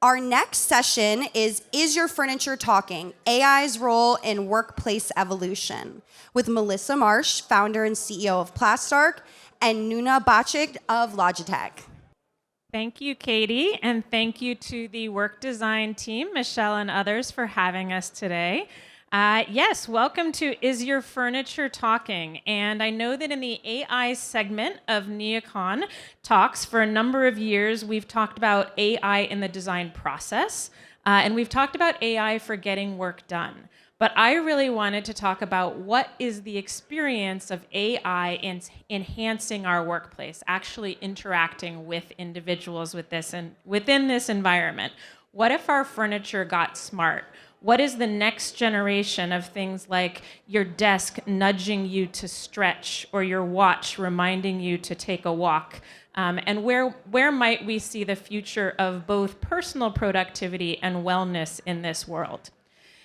Our next session is Your Furniture Talking? AI's Role in Workplace Evolution with Melissa Marsh, founder and CEO of PLASTARC, and Nuna Bacik of Logitech. Thank you, Katie, and thank you to the work design team, Michelle and others, for having us today. Yes, welcome to Is Your Furniture Talking? And I know that in the AI segment of NeoCon talks, for a number of years, we've talked about AI in the design process, and we've talked about AI for getting work done. But I really wanted to talk about what is the experience of AI in enhancing our workplace, actually interacting with individuals with this and within this environment. What if our furniture got smart? What is the next generation of things like your desk nudging you to stretch or your watch reminding you to take a walk? And where might we see the future of both personal productivity and wellness in this world?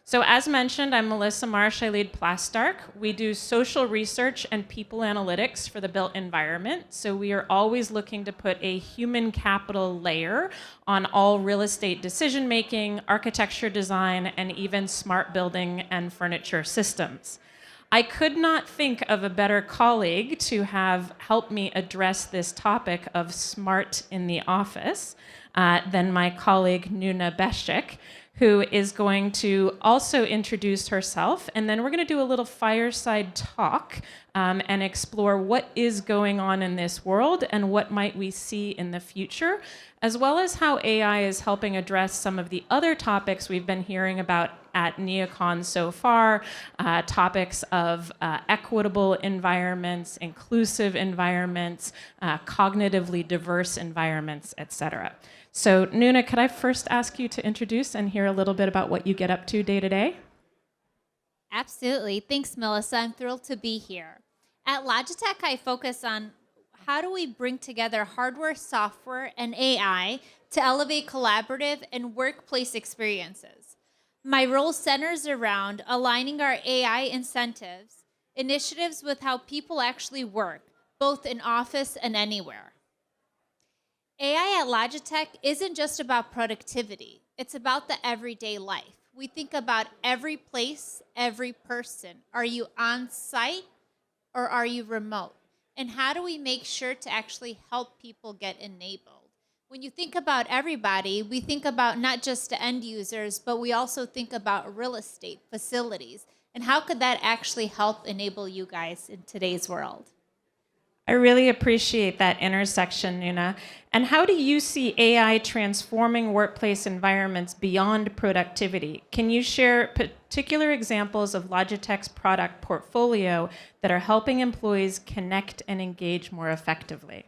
So as mentioned, I'm Melissa Marsh. I lead PLASTARC. We do social research and people analytics for the built environment. So we are always looking to put a human capital layer on all real estate decision-making, architecture design, and even smart building and furniture systems. I could not think of a better colleague to have helped me address this topic of smart in the office than my colleague Nuna Bacik, who is going to also introduce herself. And then we're going to do a little fireside talk and explore what is going on in this world and what might we see in the future, as well as how AI is helping address some of the other topics we've been hearing about at NeoCon so far, topics of equitable environments, inclusive environments, cognitively diverse environments, et cetera. So Nuna, could I first ask you to introduce and hear a little bit about what you get up to day to day? Absolutely. Thanks, Melissa. I'm thrilled to be here. At Logitech, I focus on how do we bring together hardware, software, and AI to elevate collaborative and workplace experiences. My role centers around aligning our AI initiatives with how people actually work, both in office and anywhere. AI at Logitech isn't just about productivity. It's about the everyday life. We think about every place, every person. Are you on site or are you remote? And how do we make sure to actually help people get enabled? When you think about everybody, we think about not just the end users, but we also think about real estate, facilities. And how could that actually help enable you guys in today's world? I really appreciate that intersection, Nuna. And how do you see AI transforming workplace environments beyond productivity? Can you share particular examples of Logitech's product portfolio that are helping employees connect and engage more effectively?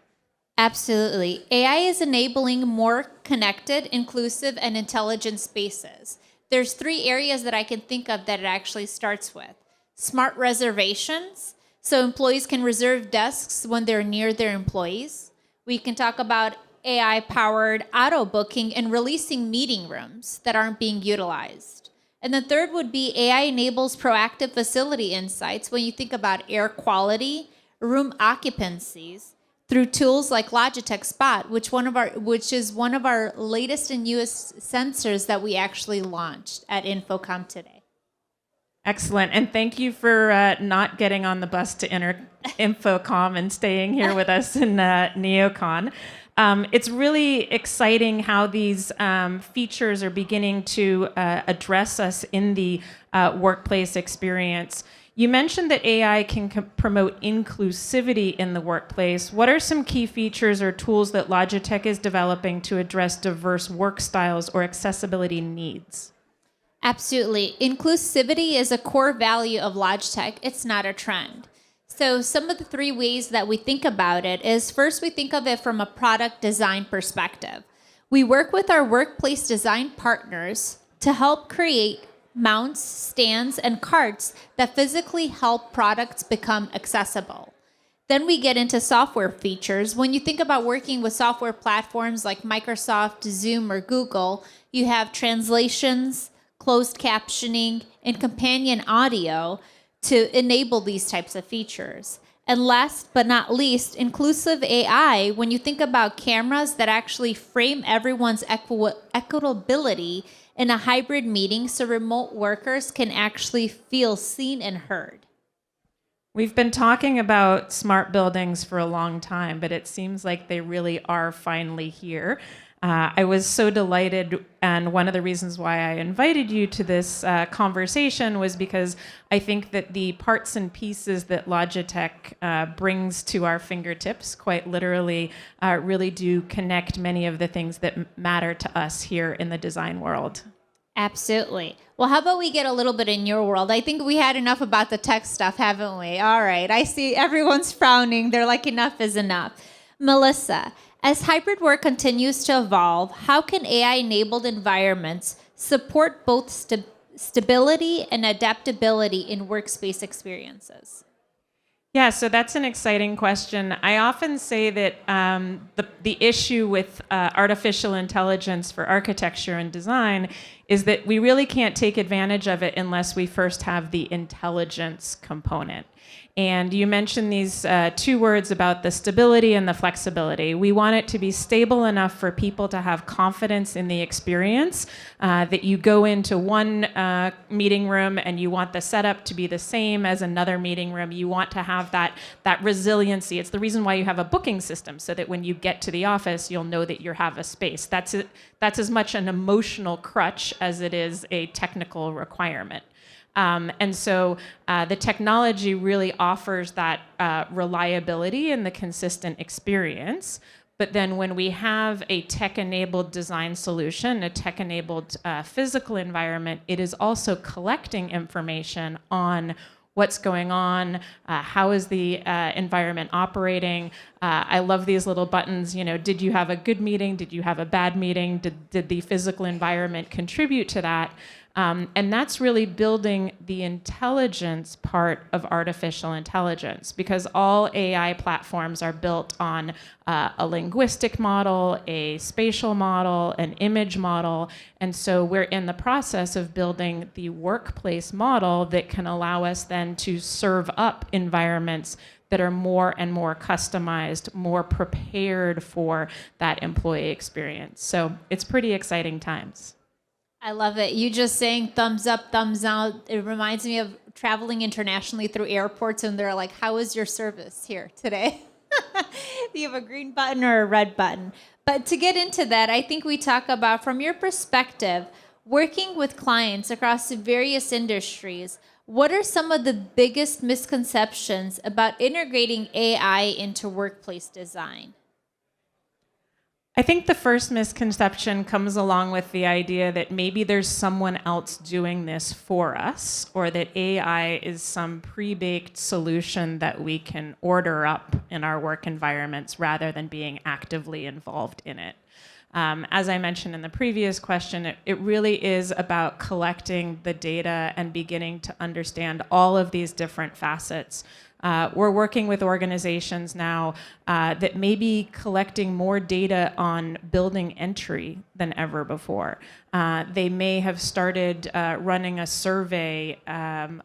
Absolutely. AI is enabling more connected, inclusive, and intelligent spaces. There's 3 areas that I can think of that it actually starts with. Smart reservations, so employees can reserve desks when they're near their employees. We can talk about AI-powered auto booking and releasing meeting rooms that aren't being utilized. And the third would be AI enables proactive facility insights when you think about air quality, room occupancies, through tools like Logitech Spot, which is one of our latest and newest sensors that we actually launched at InfoComm today. Excellent. And thank you for not getting on the bus to InfoComm and staying here with us in NeoCon. It's really exciting how these features are beginning to address us in the workplace experience. You mentioned that AI can promote inclusivity in the workplace. What are some key features or tools that Logitech is developing to address diverse work styles or accessibility needs? Absolutely. Inclusivity is a core value of Logitech. It's not a trend. So some of the 3 ways that we think about it is, first, we think of it from a product design perspective. We work with our workplace design partners to help create mounts, stands, and carts that physically help products become accessible. Then we get into software features. When you think about working with software platforms like Microsoft, Zoom, or Google, you have translations, closed captioning, and companion audio to enable these types of features. And last but not least, inclusive AI, when you think about cameras that actually frame everyone's equitability in a hybrid meeting so remote workers can actually feel seen and heard. We've been talking about smart buildings for a long time, but it seems like they really are finally here. I was so delighted, and one of the reasons why I invited you to this conversation was because I think that the parts and pieces that Logitech brings to our fingertips, quite literally, really do connect many of the things that matter to us here in the design world. Absolutely. Well, how about we get a little bit in your world? I think we had enough about the tech stuff, haven't we? All right. I see everyone's frowning. They're like, enough is enough. Melissa, as hybrid work continues to evolve, how can AI-enabled environments support both stability and adaptability in workspace experiences? Yeah, so that's an exciting question. I often say that the issue with artificial intelligence for architecture and design is that we really can't take advantage of it unless we first have the intelligence component. And you mentioned these two words about the stability and the flexibility. We want it to be stable enough for people to have confidence in the experience, that you go into one meeting room and you want the setup to be the same as another meeting room. You want to have that resiliency. It's the reason why you have a booking system, so that when you get to the office, you'll know that you have a space. That's as much an emotional crutch as it is a technical requirement. And so the technology really offers that reliability and the consistent experience. But then when we have a tech-enabled design solution, a tech-enabled physical environment, it is also collecting information on what's going on, how is the environment operating. I love these little buttons, did you have a good meeting? Did you have a bad meeting? Did the physical environment contribute to that? And that's really building the intelligence part of artificial intelligence, because all AI platforms are built on a linguistic model, a spatial model, an image model. And so we're in the process of building the workplace model that can allow us then to serve up environments that are more and more customized, more prepared for that employee experience. So it's pretty exciting times. I love it. You just saying thumbs up, thumbs out. It reminds me of traveling internationally through airports, and they're like, how is your service here today? Do you have a green button or a red button? But to get into that, I think we talk about, from your perspective, working with clients across various industries, what are some of the biggest misconceptions about integrating AI into workplace design? I think the first misconception comes along with the idea that maybe there's someone else doing this for us, or that AI is some pre-baked solution that we can order up in our work environments rather than being actively involved in it. As I mentioned in the previous question, it really is about collecting the data and beginning to understand all of these different facets. We're working with organizations now that may be collecting more data on building entry than ever before. They may have started running a survey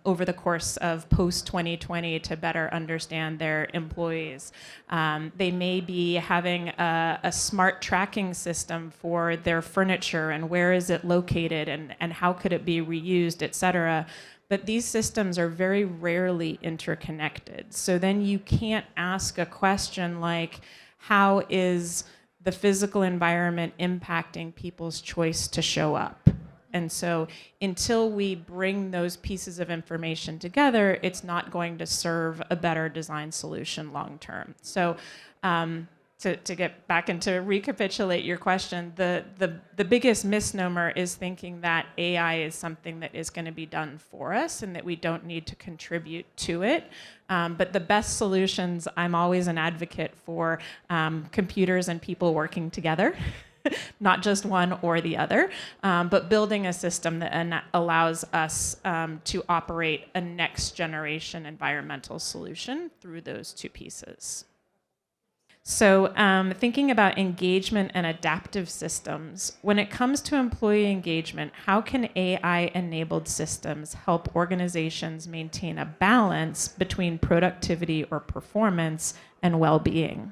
over the course of post-2020 to better understand their employees. They may be having a smart tracking system for their furniture and where is it located and how could it be reused, et cetera. But these systems are very rarely interconnected. So then you can't ask a question like, how is the physical environment impacting people's choice to show up? And so until we bring those pieces of information together, it's not going to serve a better design solution long term. So to get back and to recapitulate your question, the biggest misnomer is thinking that AI is something that is going to be done for us and that we don't need to contribute to it. But the best solutions, I'm always an advocate for computers and people working together, not just one or the other, but building a system that allows us to operate a next generation environmental solution through those two pieces. So thinking about engagement and adaptive systems, when it comes to employee engagement, how can AI-enabled systems help organizations maintain a balance between productivity or performance and well-being?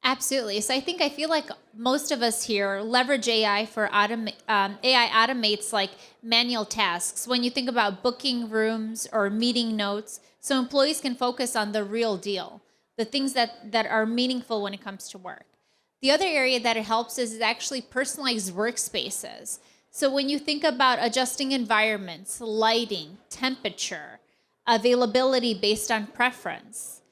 Absolutely. So I feel like most of us here leverage AI for AI automates like manual tasks. When you think about booking rooms or meeting notes, so employees can focus on the real deal, the things that are meaningful when it comes to work. The other area that it helps is actually personalized workspaces. So when you think about adjusting environments, lighting, temperature, availability based on preference,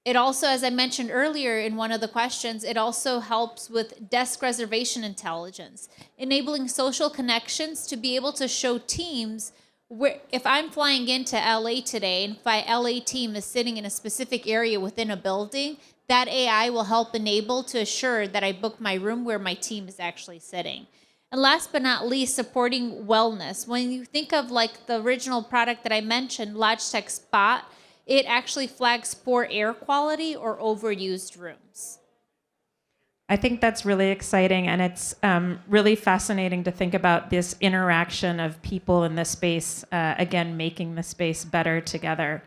it also, as I mentioned earlier in one of the questions, it also helps with desk reservation intelligence, enabling social connections to be able to show teams where, if I'm flying into LA today and if my LA team is sitting in a specific area within a building, that AI will help enable to assure that I book my room where my team is actually sitting. And last but not least, supporting wellness. When you think of like the original product that I mentioned, Logitech Spot, it actually flags poor air quality or overused rooms. I think that's really exciting, and it's really fascinating to think about this interaction of people in the space, again, making the space better together.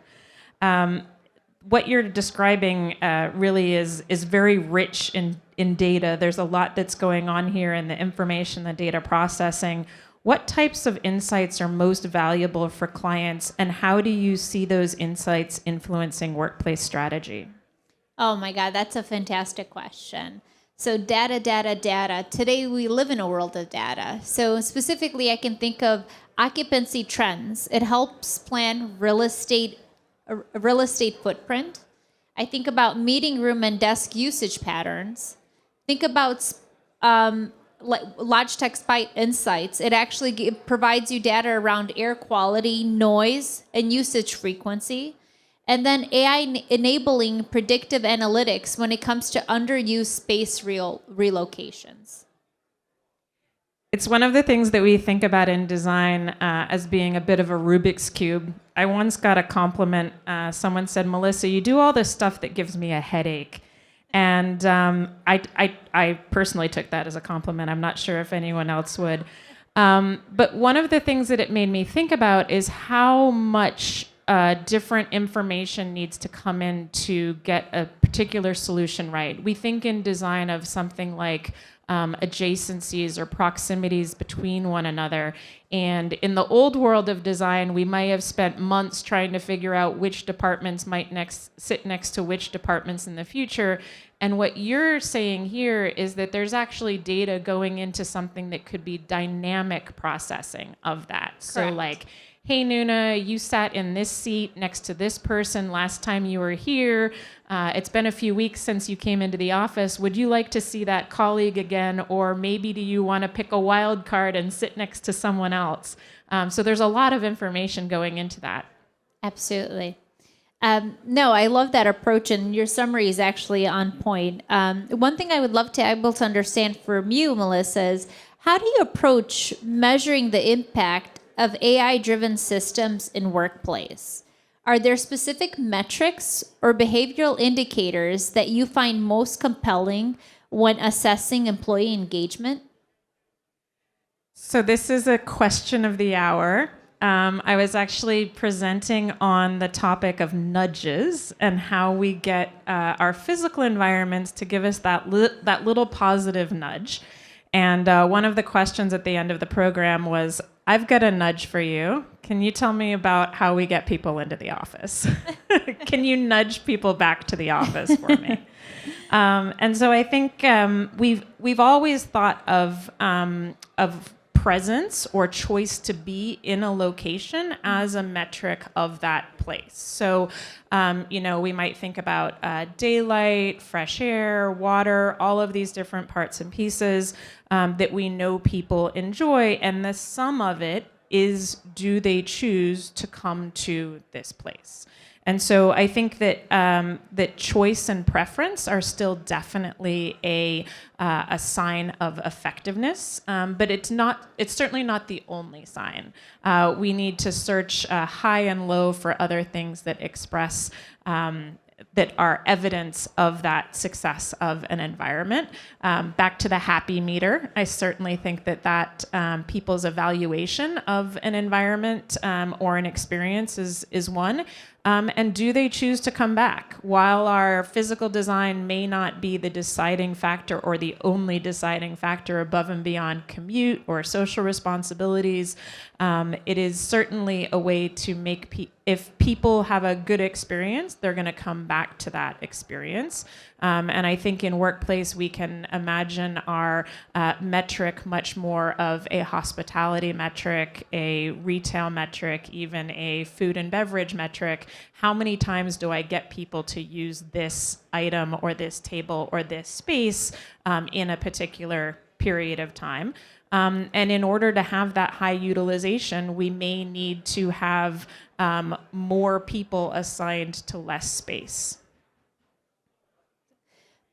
What you're describing really is very rich in data. There's a lot that's going on here in the information, the data processing. What types of insights are most valuable for clients, and how do you see those insights influencing workplace strategy? Oh my God, that's a fantastic question. So data, data, data. Today we live in a world of data. So specifically, I can think of occupancy trends. It helps plan real estate footprint. I think about meeting room and desk usage patterns. Think about Logitech Spite Insights. It actually provides you data around air quality, noise, and usage frequency. And then AI enabling predictive analytics when it comes to underused space relocations. It's one of the things that we think about in design as being a bit of a Rubik's Cube. I once got a compliment. Someone said, "Melissa, you do all this stuff that gives me a headache." And I personally took that as a compliment. I'm not sure if anyone else would. But one of the things that it made me think about is how much different information needs to come in to get a particular solution right. We think in design of something like adjacencies or proximities between one another. And in the old world of design, we might have spent months trying to figure out which departments might sit next to which departments in the future. And what you're saying here is that there's actually data going into something that could be dynamic processing of that. Correct. So like, hey, Nuna, you sat in this seat next to this person last time you were here. It's been a few weeks since you came into the office. Would you like to see that colleague again? Or maybe do you want to pick a wild card and sit next to someone else? So there's a lot of information going into that. Absolutely. No, I love that approach, and your summary is actually on point. One thing I would love to be able to understand from you, Melissa, is how do you approach measuring the impact of AI-driven systems in workplace? Are there specific metrics or behavioral indicators that you find most compelling when assessing employee engagement? So this is a question of the hour. I was actually presenting on the topic of nudges and how we get our physical environments to give us that little positive nudge. And one of the questions at the end of the program was, I've got a nudge for you. Can you tell me about how we get people into the office? Can you nudge people back to the office for me? And so I think we've always thought of presence or choice to be in a location as a metric of that place. So, we might think about daylight, fresh air, water, all of these different parts and pieces that we know people enjoy. And the sum of it is, do they choose to come to this place? And so I think that that choice and preference are still definitely a sign of effectiveness, but it's certainly not the only sign. We need to search high and low for other things that express that are evidence of that success of an environment. Back to the happy meter, I certainly think that people's evaluation of an environment or an experience is one. And do they choose to come back? While our physical design may not be the deciding factor or the only deciding factor above and beyond commute or social responsibilities, it is certainly a way to make if people have a good experience, they're going to come back to that experience. And I think in workplace, we can imagine our metric much more of a hospitality metric, a retail metric, even a food and beverage metric. How many times do I get people to use this item or this table or this space in a particular period of time? And in order to have that high utilization, we may need to have more people assigned to less space.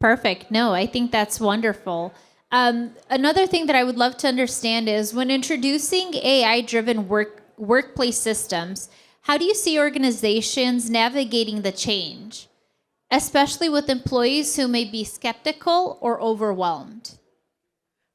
Perfect. No, I think that's wonderful. Another thing that I would love to understand is when introducing AI-driven workplace systems, how do you see organizations navigating the change, especially with employees who may be skeptical or overwhelmed?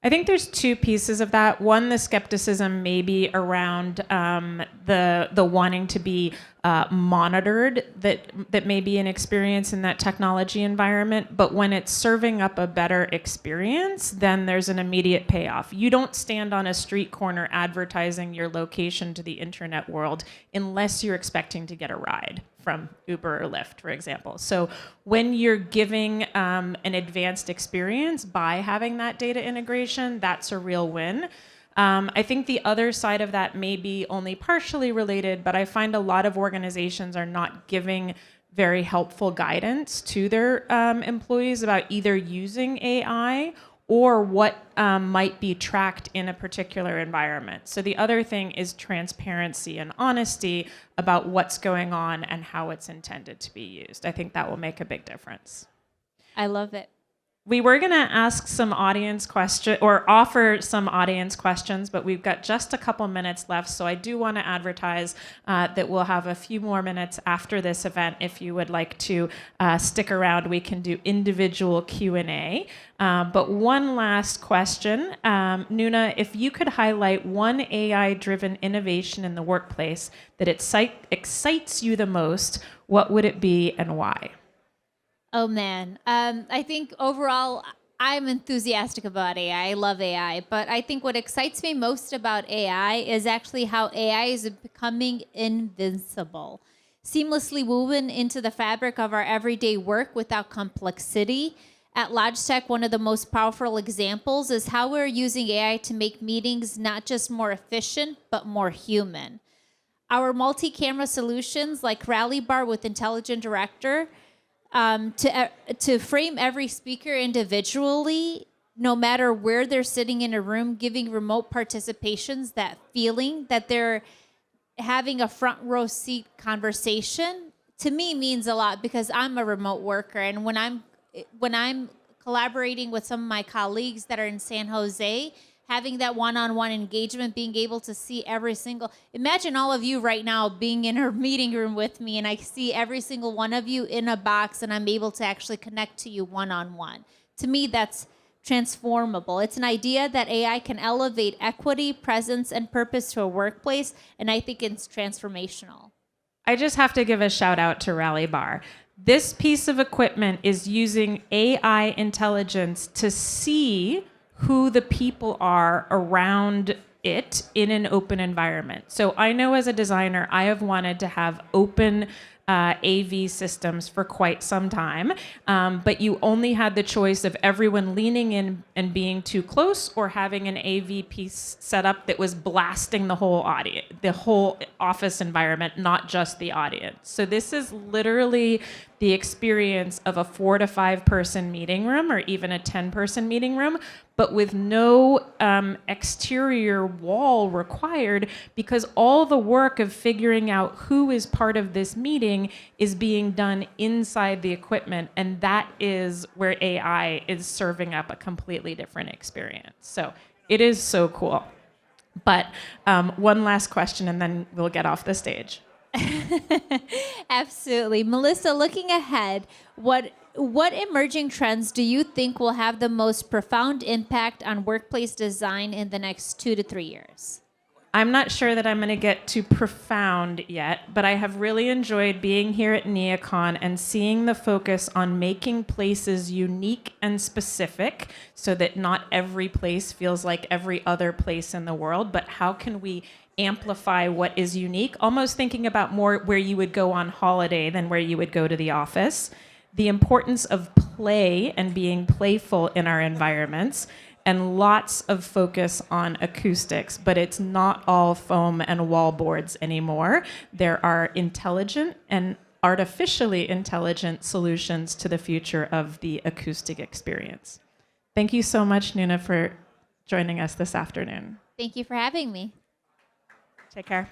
I think there's two pieces of that. One, the skepticism may be around the wanting to be monitored that may be an experience in that technology environment. But when it's serving up a better experience, then there's an immediate payoff. You don't stand on a street corner advertising your location to the internet world unless you're expecting to get a ride from Uber or Lyft, for example. So when you're giving an advanced experience by having that data integration, that's a real win. I think the other side of that may be only partially related, but I find a lot of organizations are not giving very helpful guidance to their employees about either using AI or what might be tracked in a particular environment. So the other thing is transparency and honesty about what's going on and how it's intended to be used. I think that will make a big difference. I love it. We were going to ask some audience questions or offer some audience questions, but we've got just a couple minutes left. So I do want to advertise that we'll have a few more minutes after this event. If you would like to stick around, we can do individual Q&A. But one last question. Nuna, if you could highlight one AI-driven innovation in the workplace that excites you the most, what would it be and why? Oh, man. I think overall, I'm enthusiastic about AI. I love AI. But I think what excites me most about AI is actually how AI is becoming invincible, seamlessly woven into the fabric of our everyday work without complexity. At Logitech, one of the most powerful examples is how we're using AI to make meetings not just more efficient, but more human. Our multi-camera solutions like Rally Bar with Intelligent Director, to frame every speaker individually, no matter where they're sitting in a room, giving remote participations that feeling that they're having a front row seat conversation, to me means a lot because I'm a remote worker. And when I'm collaborating with some of my colleagues that are in San Jose, having that one-on-one engagement, being able to see imagine all of you right now being in a meeting room with me and I see every single one of you in a box and I'm able to actually connect to you one-on-one. To me, that's transformable. It's an idea that AI can elevate equity, presence, and purpose to a workplace, and I think it's transformational. I just have to give a shout out to Rally Bar. This piece of equipment is using AI intelligence to see who the people are around it in an open environment. So I know as a designer, I have wanted to have open AV systems for quite some time, but you only had the choice of everyone leaning in and being too close or having an AV piece set up that was blasting the whole audience, the whole office environment, not just the audience. So this is literally the experience of a 4 to 5 person meeting room or even a 10-person meeting room, but with no exterior wall required because all the work of figuring out who is part of this meeting is being done inside the equipment. And that is where AI is serving up a completely different experience. So it is so cool. But one last question and then we'll get off the stage. Absolutely. Melissa, looking ahead, what emerging trends do you think will have the most profound impact on workplace design in the next 2 to 3 years? I'm not sure that I'm going to get too profound yet, but I have really enjoyed being here at NeoCon and seeing the focus on making places unique and specific so that not every place feels like every other place in the world, but how can we amplify what is unique, almost thinking about more where you would go on holiday than where you would go to the office. The importance of play and being playful in our environments, and lots of focus on acoustics, but it's not all foam and wallboards anymore. There are intelligent and artificially intelligent solutions to the future of the acoustic experience. Thank you so much, Nuna, for joining us this afternoon. Thank you for having me. Take care.